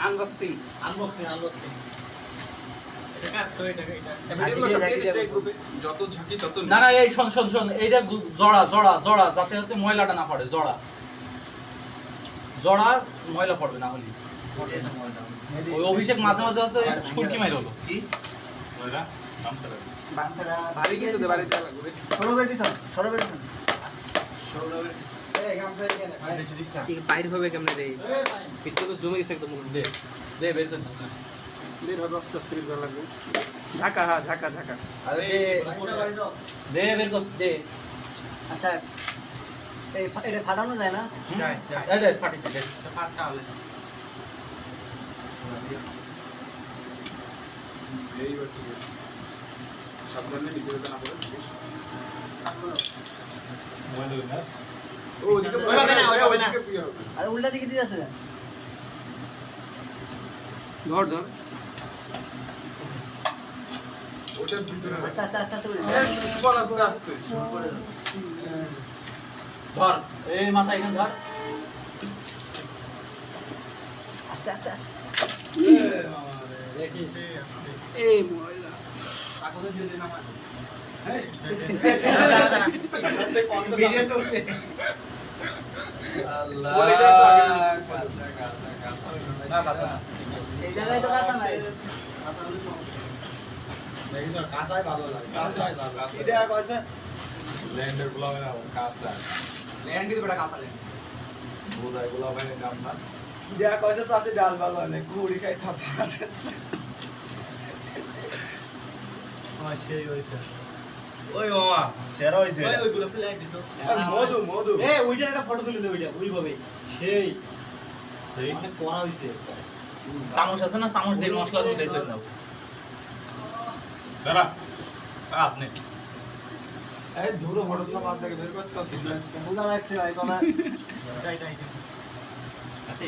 unboxing এটা কাট তো এটা যত ঝাঁকি তত না না এই শোন এইটা জড়া যাতে হচ্ছে ময়লাটা না পড়ে জড়া ময়লা পড়বে না হলে ওই অভিষেক মাঝে মাঝে আছে সুরকি মাইর হলো কি ময়লা আমসারা বান্তরা ভারী কিছু দে বাড়িতে লাগবে সরবের পিছন এই গামছা এখানে ভাই বেশি দিস না বাইর হবে কেমনে রে ভিতরে তো জমে গেছে একদম দে দে বের করে দিস বের হবে আস্তে আস্তে বের করা লাগবে ঝাঁকা হ্যাঁ ঝাঁকা আরে দে বের কর দে আচ্ছা এই এটা ফাটানো যায় না যাই এই যে ফাটি দে ফাট তাহলে এই বাটি সাবধানে ভিতরে না পড়ে ময়লা না ও ওদিকে ওই হবে না আর উল্টা দিকে দিয়ে আছে ধর ওটার ভিতরে আস্তে করে সুপার আস্তে আস্তে ধর এই মাথা এখানে ধর আস্তে এই ময়লা কাগজে দিয়ে দে না আমার ভিডিও চলছে না কাটা না এই জায়গায় তো কাঁচা নাই কাঁচাই ভালো লাগে এটা কইছে ল্যান্ডার গুলো না কাঁচা ল্যান্ড কিন্তু বড় কাঁচা ল্যান্ড বোঝাই গুলো ভাই কাম না এটা কইছে সাসে ডাল ভালো না কুড়ি খাই ঠাপাতে সেই হইছে ওই মামা সেরা হইছে ওই ওইগুলো ফেলাই দিত মধু এই ওইটার একটা ফটো তুলে দে ওইভাবে সেই সেই অনেক করা হইছে চামচ আছে না চামচ দিয়ে মশলা দিয়ে দিতে দাও সারা আপনি এই ধুরো হঠাৎ না বাদ থেকে বের করতে তো দিন বুঝা লাগছে ভাই তোলা যাই যাই আসি